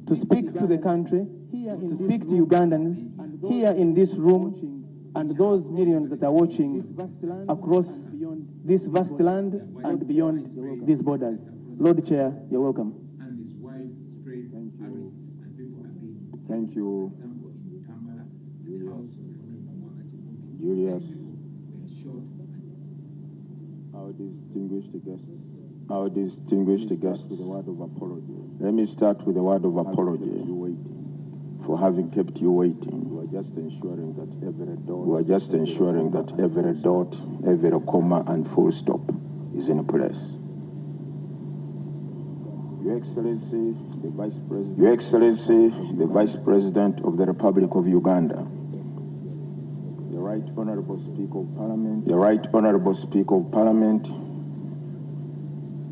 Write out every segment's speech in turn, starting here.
to speak to the country, to speak to Ugandans here in this room and those millions that are watching across this vast land and beyond these borders. Lord Chair, you're welcome. Thank you, Julius. Our distinguished guests, with a word of apology. Let me start with a word of apology for having kept you waiting. We are just ensuring that every dot, every comma, and full stop is in place. Your Excellency, the Vice President of the Republic of Uganda, the Right Honorable Speaker of Parliament, the Right Honorable Speaker of Parliament,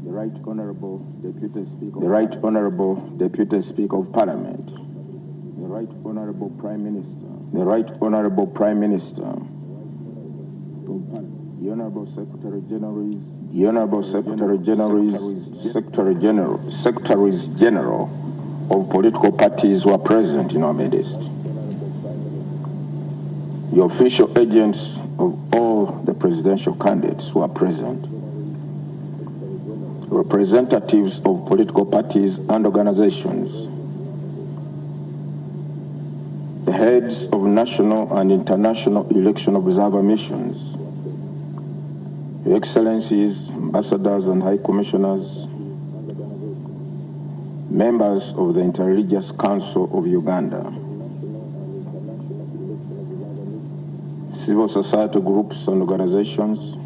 the Right Honorable Deputy Speaker, the Right Honorable Deputy Speaker of Parliament, the Right Honorable Prime Minister, the Right Honorable Prime Minister, the Honorable Secretary General, the Honorable Secretaries General of political parties who are present in our midst, the official agents of all the presidential candidates who are present, representatives of political parties and organizations, the heads of national and international election observer missions, Your Excellencies, ambassadors and high commissioners, members of the Interreligious Council of Uganda, civil society groups and organizations,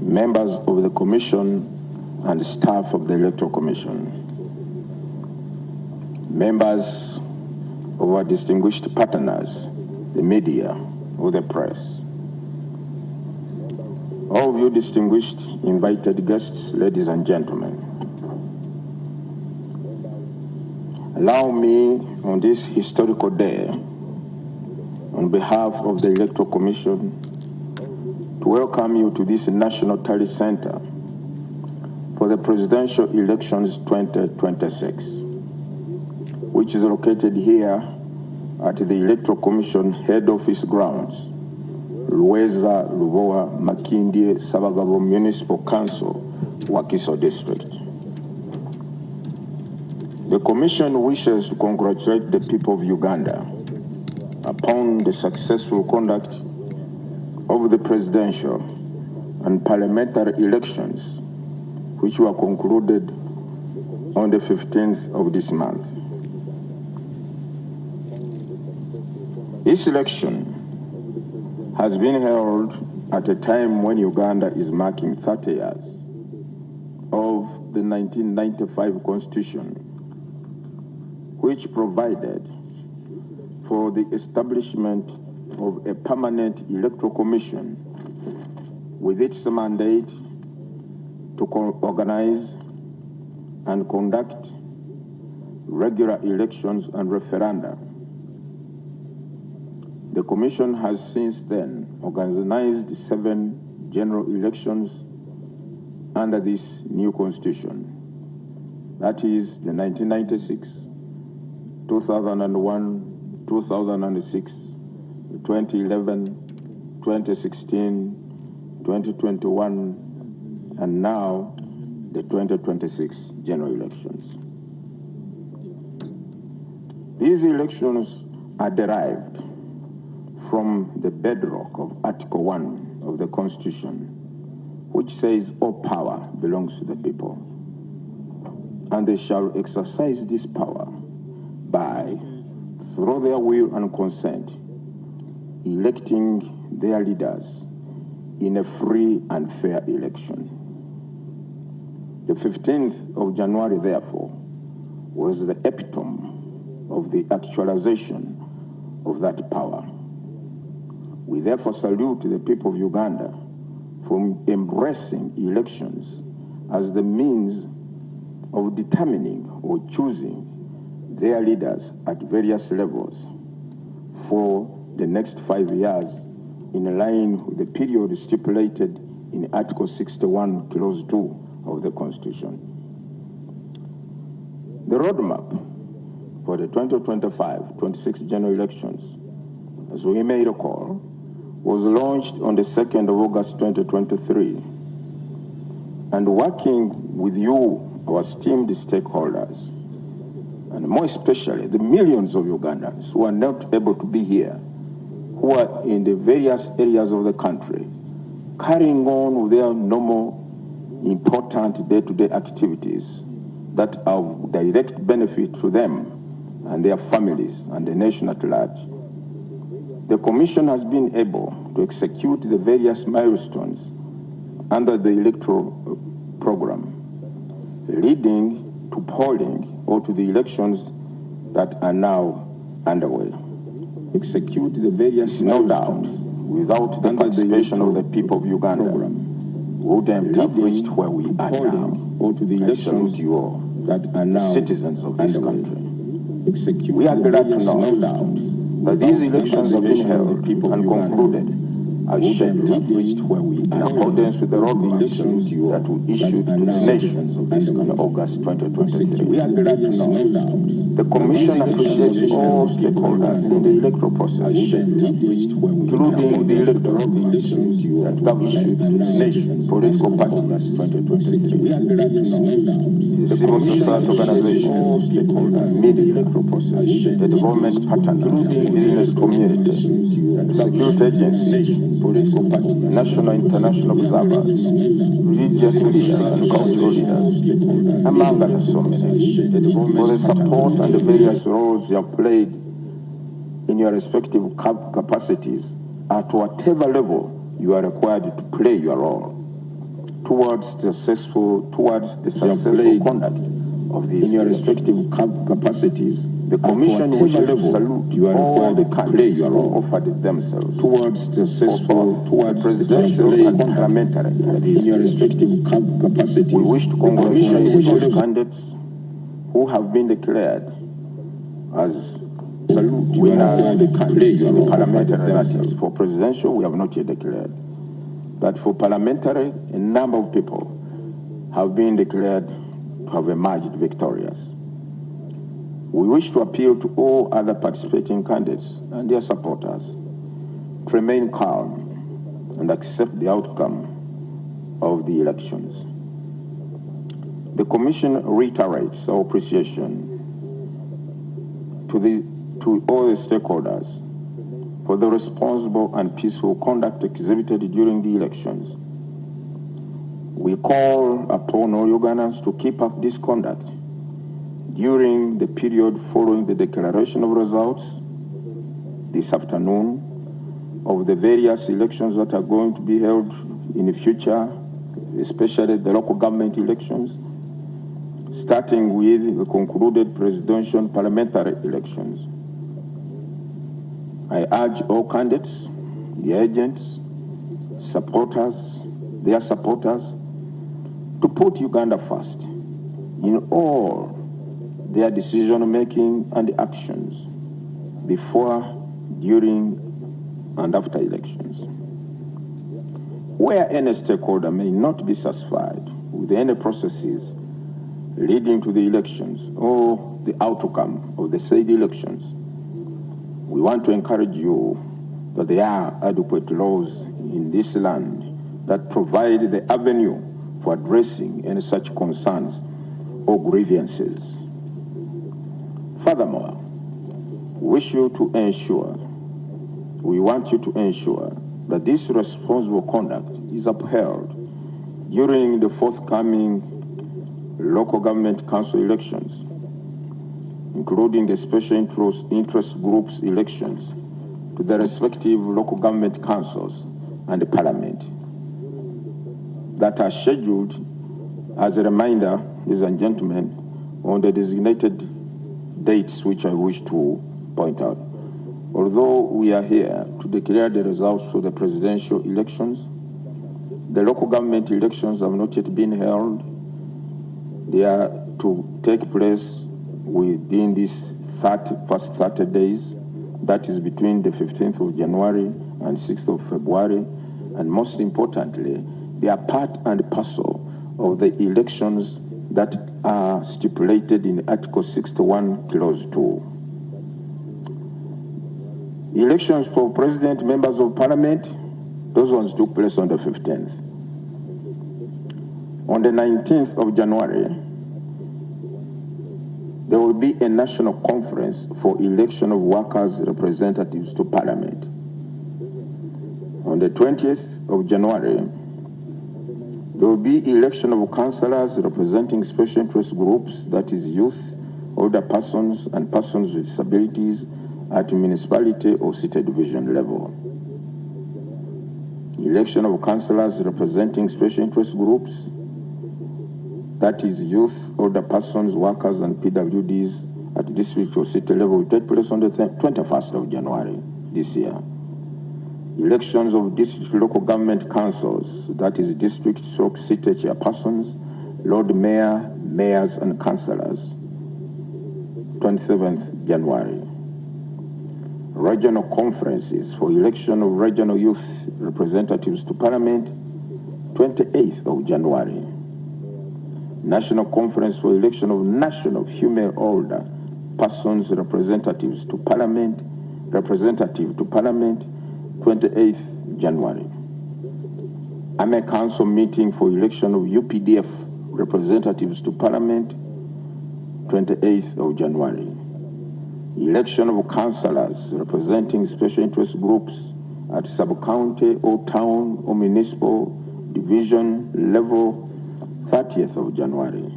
members of the Commission and staff of the Electoral Commission, members of our distinguished partners, the media, or the press, all of you distinguished invited guests, ladies and gentlemen. Allow me on this historical day, on behalf of the Electoral Commission, to welcome you to this National Tally Center for the Presidential Elections 2026, which is located here at the Electoral Commission Head Office grounds, Luweza, Lubowa, Makindye, Sabagabo Municipal Council, Wakiso District. The Commission wishes to congratulate the people of Uganda upon the successful conduct of the presidential and parliamentary elections, which were concluded on the 15th of this month. This election has been held at a time when Uganda is marking 30 years of the 1995 Constitution, which provided for the establishment of a permanent electoral commission with its mandate to organize and conduct regular elections and referenda. The Commission has since then organized 7 general elections under this new Constitution. That is the 1996, 2001, 2006, 2011, 2016, 2021, and now the 2026 general elections. These elections are derived from the bedrock of Article 1 of the Constitution, which says all power belongs to the people, and they shall exercise this power by, through their will and consent, electing their leaders in a free and fair election. The 15th of January, therefore, was the epitome of the actualization of that power. We therefore salute the people of Uganda for embracing elections as the means of determining or choosing their leaders at various levels for the next 5 years in line with the period stipulated in Article 61, Clause 2 of the Constitution. The roadmap for the 2025-26 general elections, as we may recall, was launched on the 2nd of August 2023. And working with you, our esteemed stakeholders, and more especially the millions of Ugandans who are not able to be here, who are in the various areas of the country, carrying on with their normal, important day-to-day activities that are of direct benefit to them and their families and the nation at large. The Commission has been able to execute the various milestones under the electoral program, leading to polling or to the elections that are now underway. Execute the various no doubt, without the participation of the people of Uganda, wouldn't have reached where we are now. Or to the elections you all, that are now citizens of this country. We are glad to know that these elections have been held and concluded as scheduled in accordance with the roadmap that we issued to the nation in August 2023. We are glad to know the Commission appreciates all stakeholders in the electoral process, including the electoral that governs the nation, political parties 2023. We are glad to know the civil society organizations, media, the development partners, the business community, the security agencies, political parties, national and international observers, religious leaders and cultural leaders, among other so many, for the support and the various roles you have played in your respective capacities at whatever level you are required to play your role towards the successful conduct of these in your respective capacities. The Commission wishes to salute all the candidates who offered themselves towards the presidential and parliamentary in your respective capacities. We wish to congratulate those candidates who have been declared as winners in parliamentary elections. For presidential, we have not yet declared. But for parliamentary, a number of people have been declared to have emerged victorious. We wish to appeal to all other participating candidates and their supporters to remain calm and accept the outcome of the elections. The Commission reiterates our appreciation to all the stakeholders for the responsible and peaceful conduct exhibited during the elections. We call upon all Ugandans to keep up this conduct during the period following the declaration of results this afternoon of the various elections that are going to be held in the future, especially the local government elections, starting with the concluded presidential and parliamentary elections. I urge all candidates, the agents, supporters, their supporters, to put Uganda first in all their decision-making and actions before, during, and after elections. Where any stakeholder may not be satisfied with any processes leading to the elections or the outcome of the said elections, we want to encourage you that there are adequate laws in this land that provide the avenue for addressing any such concerns or grievances. Furthermore, we want you to ensure that this responsible conduct is upheld during the forthcoming local government council elections, including the special interest groups elections to the respective local government councils and the parliament that are scheduled, as a reminder, ladies and gentlemen, on the designated dates which I wish to point out. Although we are here to declare the results for the presidential elections, the local government elections have not yet been held. They are to take place within these first 30 days, that is between the 15th of January and 6th of February, and most importantly, they are part and parcel of the elections that are stipulated in Article 61, Clause 2. Elections for President, members of Parliament, those ones took place on the 15th. On the 19th of January, there will be a national conference for election of workers' representatives to Parliament. On the 20th of January, there will be election of councillors representing special interest groups, that is youth, older persons, and persons with disabilities at municipality or city division level. Election of councillors representing special interest groups, that is youth, older persons, workers, and PWDs at district or city level, will take place on the 21st of January this year. Elections of district local government councils, that is district stroke city chairpersons, Lord Mayor, mayors, and councillors, 27th January. Regional conferences for election of regional youth representatives to Parliament, 28th of January. National conference for election of national female older persons representative to Parliament, 28th January. Army Council meeting for election of UPDF representatives to Parliament, 28th of January. Election of councillors representing special interest groups at sub-county or town or municipal division level, 30th of January.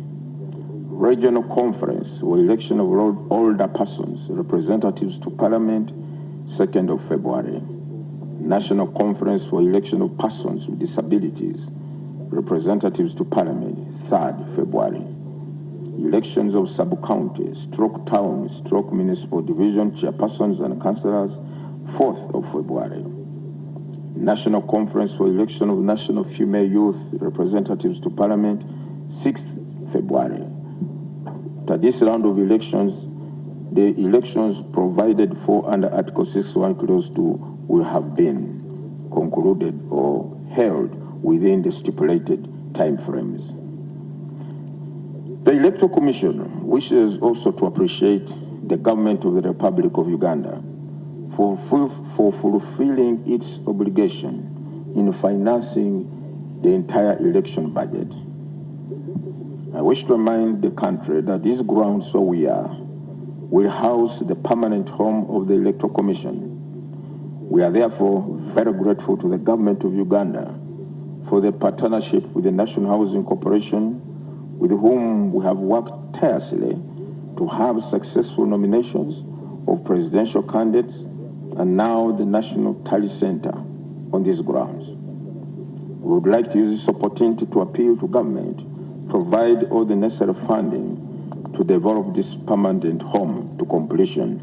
Regional conference or election of older persons representatives to Parliament, 2nd of February. National conference for election of persons with disabilities representatives to Parliament, 3rd February. Elections of sub-county, stroke town, stroke municipal division chairpersons and councillors, 4th of February. National conference for election of national female youth representatives to Parliament, 6th February. After this round of elections, the elections provided for under Article 61 Clause 2 will have been concluded or held within the stipulated timeframes. The Electoral Commission wishes also to appreciate the government of the Republic of Uganda for fulfilling its obligation in financing the entire election budget. I wish to remind the country that these grounds where we are will house the permanent home of the Electoral Commission. We are therefore very grateful to the government of Uganda for the partnership with the National Housing Corporation, with whom we have worked tirelessly to have successful nominations of presidential candidates and now the National Tally Center on these grounds. We would like to use this opportunity to appeal to government, provide all the necessary funding to develop this permanent home to completion,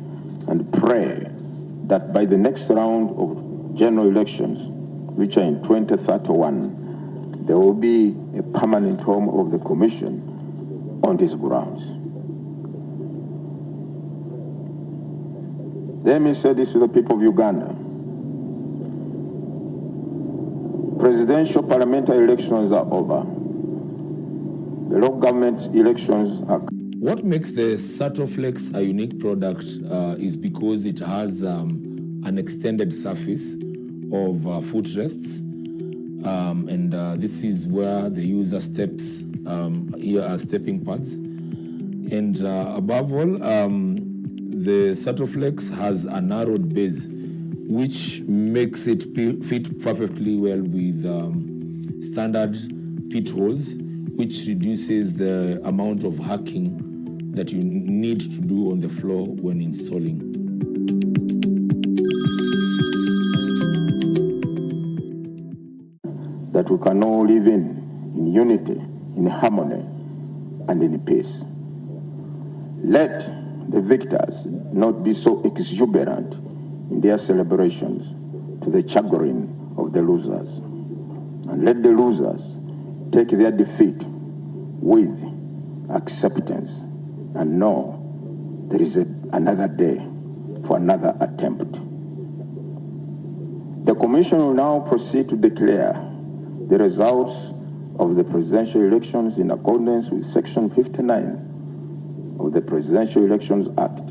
and pray that by the next round of general elections, which are in 2031, there will be a permanent home of the Commission on these grounds. Let me say this to the people of Uganda. Presidential parliamentary elections are over. The local government elections are... What makes the Sattoflex a unique product is because it has an extended surface of footrests. And this is where the user steps. Here are stepping pads. And above all, the Sattoflex has a narrowed base, which makes it fit perfectly well with standard pit holes, which reduces the amount of hacking that you need to do on the floor when installing. That we can all live in unity, in harmony, and in peace. Let the victors not be so exuberant in their celebrations to the chagrin of the losers. And let the losers take their defeat with acceptance and know there is another day for another attempt. The Commission will now proceed to declare the results of the presidential elections in accordance with Section 59 of the Presidential Elections Act,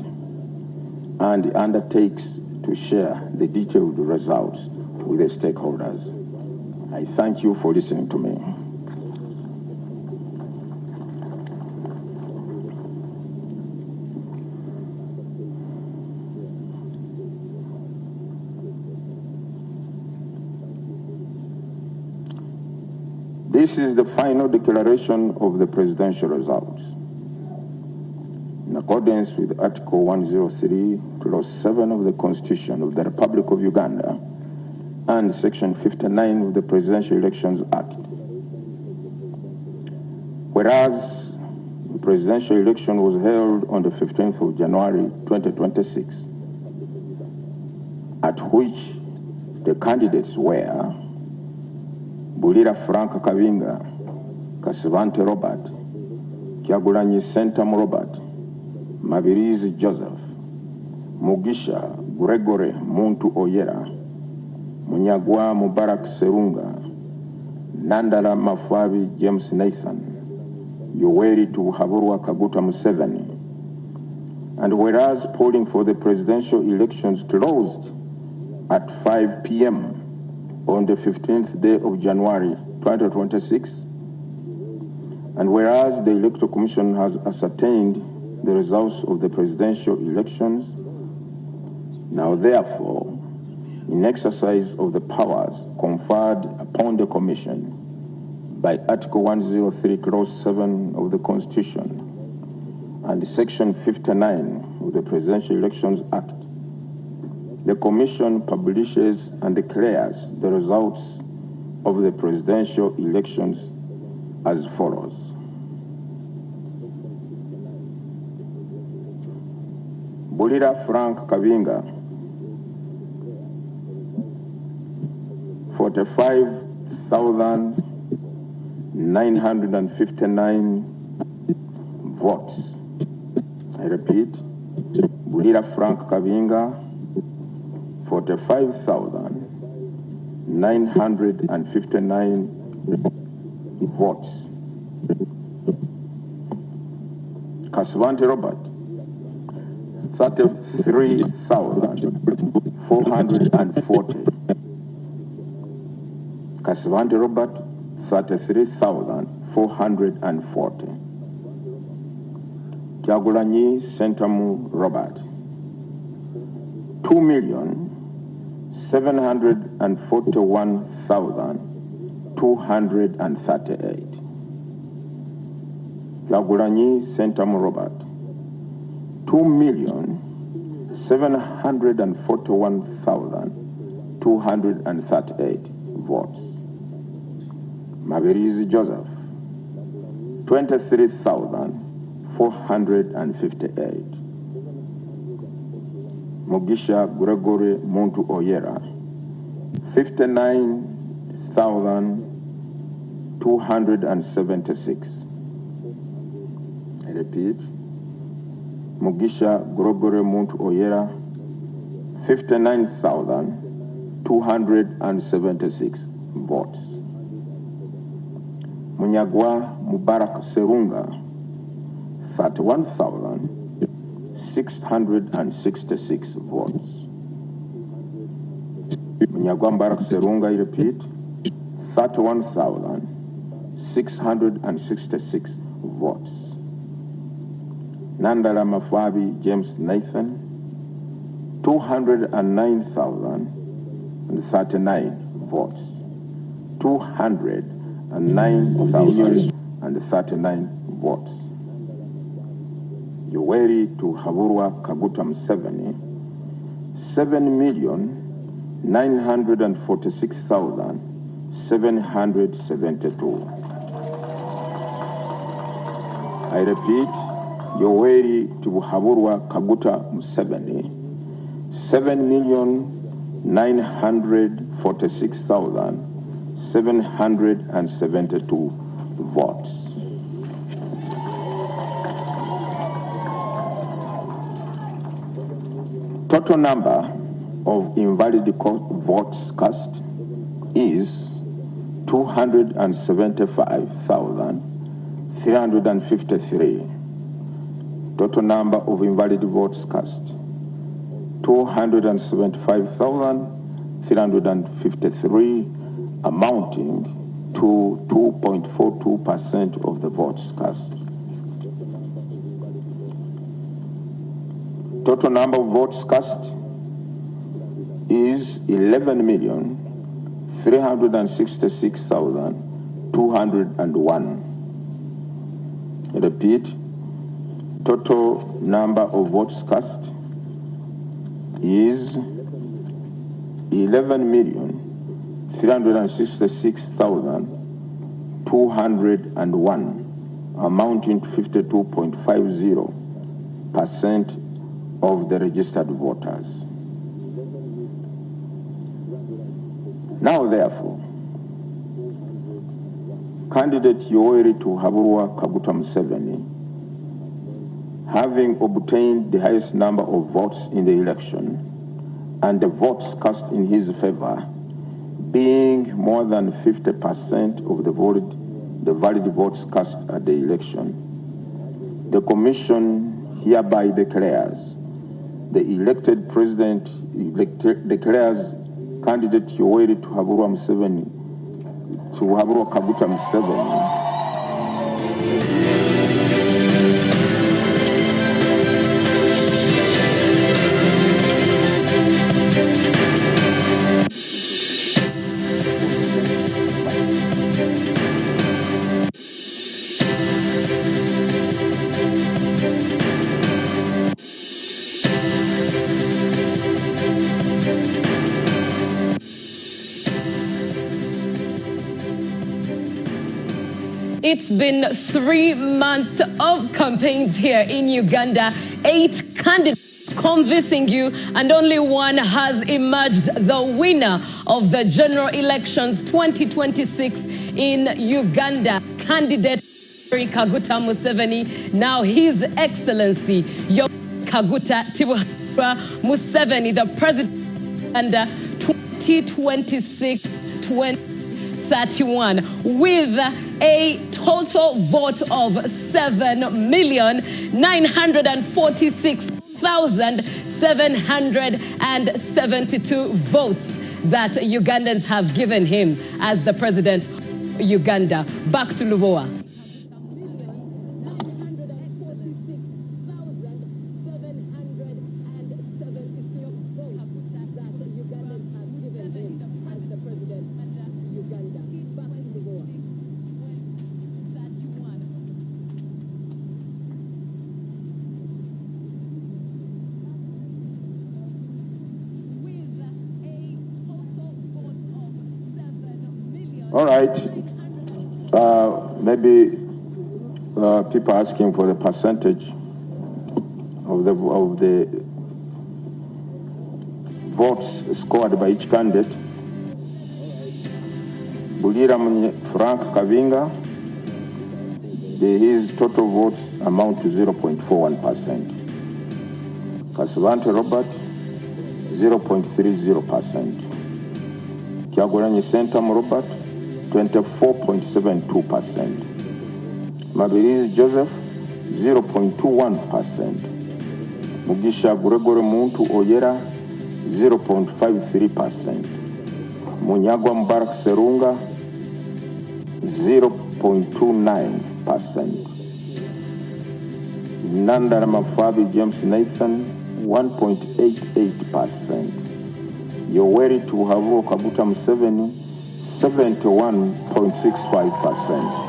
and undertakes to share the detailed results with the stakeholders. I thank you for listening to me. This is the final declaration of the presidential results. In accordance with Article 103, Clause 7 of the Constitution of the Republic of Uganda and Section 59 of the Presidential Elections Act. Whereas the presidential election was held on the 15th of January 2026, at which the candidates were Bulira Frank Kavinga, Kasivante Robert, Kyagulanyi Sentam Robert, Mabirizi Joseph, Mugisha Gregory Muntu Oyera, Munyagwa Mubarak Serunga, Nandala Mafabi James Nathan, Yoweri Tuhaburwa Kaguta Museveni. And whereas polling for the presidential elections closed at 5 p.m. on the 15th day of January 2026, and whereas the Electoral Commission has ascertained the results of the presidential elections, now therefore, in exercise of the powers conferred upon the Commission by Article 103, Clause 7 of the Constitution and Section 59 of the Presidential Elections Act, the Commission publishes and declares the results of the presidential elections as follows. Bulira Frank Kavinga, 45,959 votes. I repeat, Bulira Frank Kavinga, 45,959 votes. Kasivante Robert, 33,440. Kasivante Robert, 33,440. Kyagulanyi Sentamu Robert, 2,741,238. Kyagulanyi Sentamu Robert, 2,741,238 votes. Mabirizi Joseph, 23,458. Mugisha Gregory Muntu Oyera, 59,276. I repeat, Mugisha Gregory Muntu Oyera, 59,276 votes. Munyagwa Mubarak Serunga, 31,666 votes. Munyagwa Mubarak Serunga, I repeat, 31,666 votes. Nandala Mafabi James Nathan, 209,039 votes. 209,039 votes. Yoweri Tuhaburwa Kaguta Museveni, 7,946,772. I repeat, Yoweri Tuhaburwa Kaguta Museveni, 7,946,772 votes. Total number of invalid votes cast is 275,353. Total number of invalid votes cast, 275,353, amounting to 2.42% of the votes cast. Total number of votes cast is 11,366,201. Repeat, total number of votes cast is 11,366,201, amounting to 52.50% of the registered voters. Now, therefore, candidate Yoweri Haburwa Kaguta Museveni, having obtained the highest number of votes in the election and the votes cast in his favor being more than 50% of the valid votes cast at the election, the Commission hereby declares the elected president declares candidate Yoweri Haburwa Kaguta Museveni It's been 3 months of campaigns here in Uganda, 8 candidates convincing you, and only one has emerged the winner of the general elections 2026 in Uganda. Candidate Kaguta Museveni, now His Excellency Kaguta Museveni, the president under 2026-2031, with a total vote of 7,946,772 votes that Ugandans have given him as the president of Uganda. Back to Lubowa. All right. Maybe people asking for the percentage of the votes scored by each candidate. Bulira Frank Kavinga, his total votes amount to 0.41%. Kasvante Robert, 0.30%. Kyagulanyi Sentam Robert, 24.72%. Mabirizi Joseph, 0.21%. Mugisha Gregory Muntu Oyera, 0.53%. Munyagwa Mbarak Serunga, 0.29%. Nandara Mafabi James Nathan, 1.88%. Yoweri Haburwa Kaguta Museveni, 71.65%.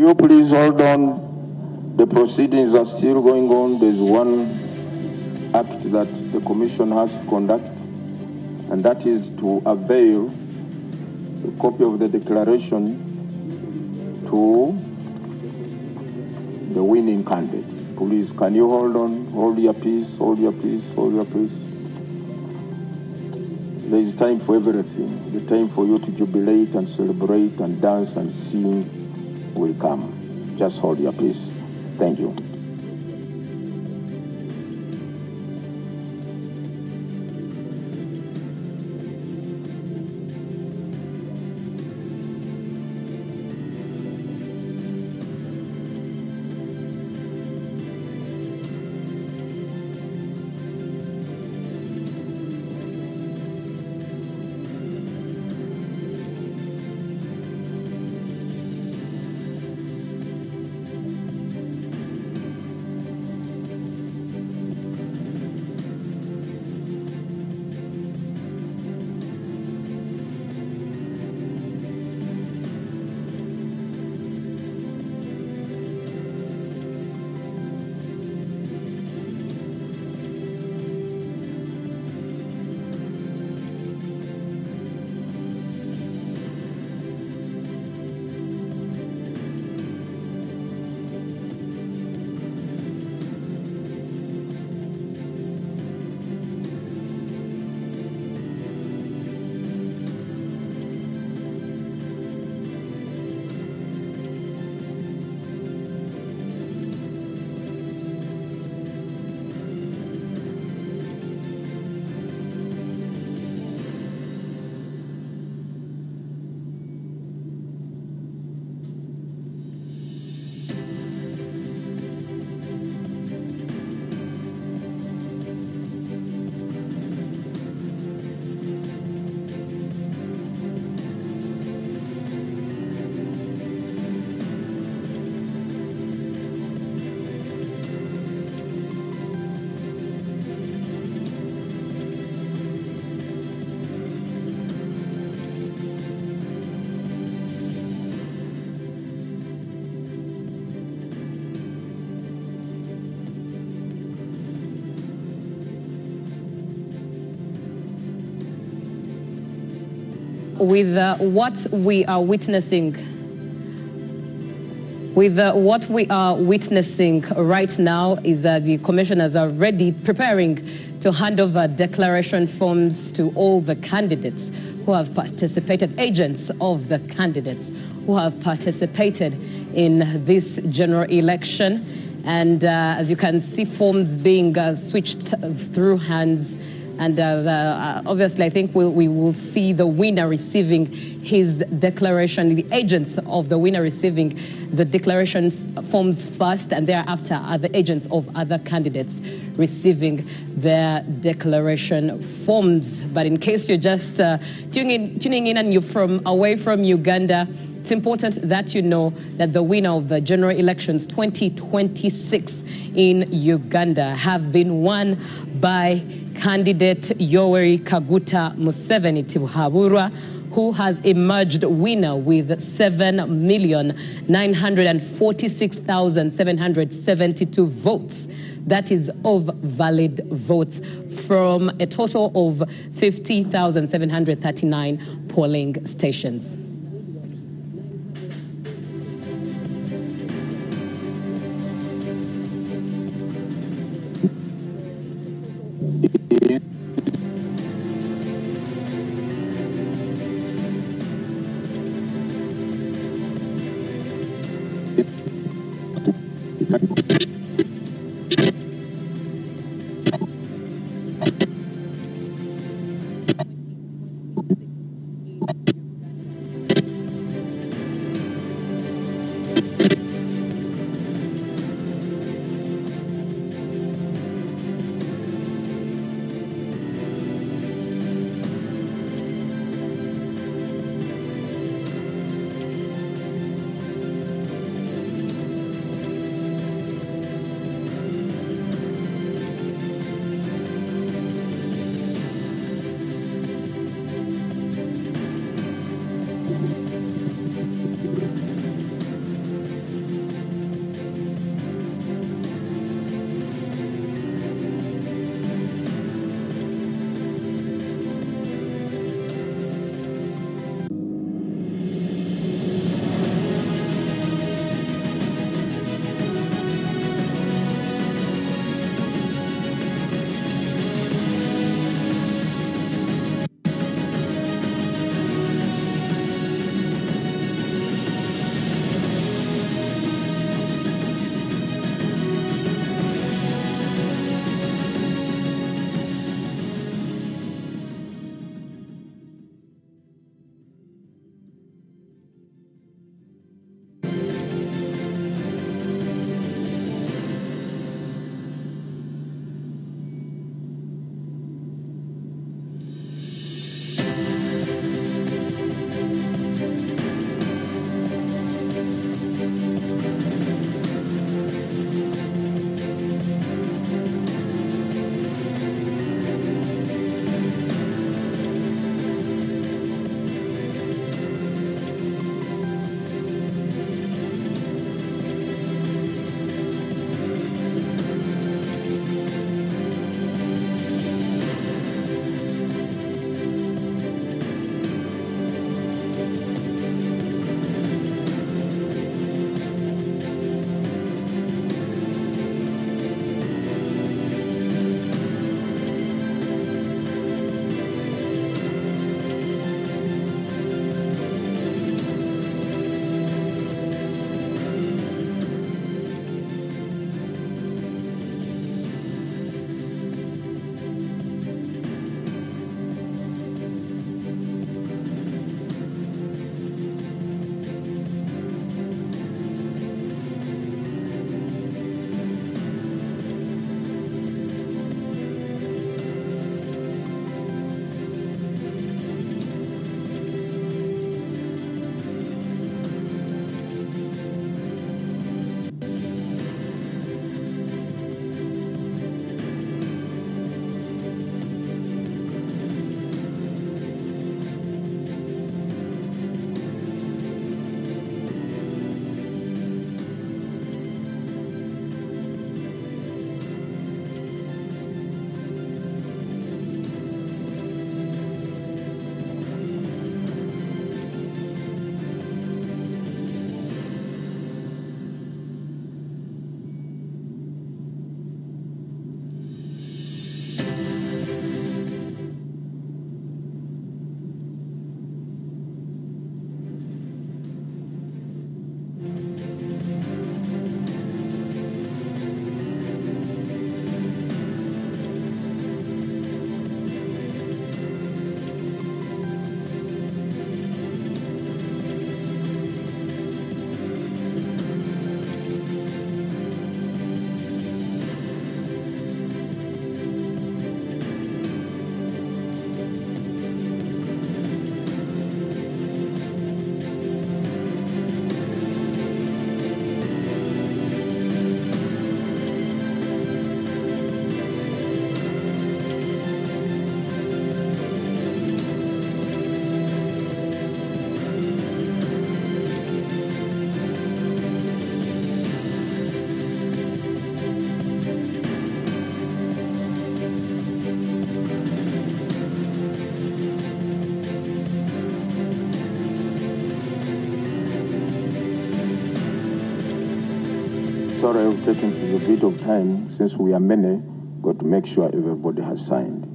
you please hold on? The proceedings are still going on. There's one act that the commission has to conduct, and that is to avail a copy of the declaration to the winning candidate. Please, can you hold on? Hold your peace, hold your peace, hold your peace. There is time for everything. The time for you to jubilate and celebrate and dance and sing will come. Just hold your peace. Thank you. With what we are witnessing right now is that the commissioners are already preparing to hand over declaration forms to all the candidates who have participated, agents of the candidates who have participated in this general election. And as you can see, forms being switched through hands. And obviously, I think we will see the winner receiving his declaration, the agents of the winner receiving the declaration forms first, and thereafter are the agents of other candidates receiving their declaration forms. But in case you're just tuning in and you're away from Uganda, it's important that you know that the winner of the general elections 2026 in Uganda have been won by candidate Yoweri Kaguta Museveni Tibuhaburwa, who has emerged winner with 7,946,772 votes. That is of valid votes from a total of 50,739 polling stations. sorry I've taken a bit of time. Since we are many, got to make sure everybody has signed.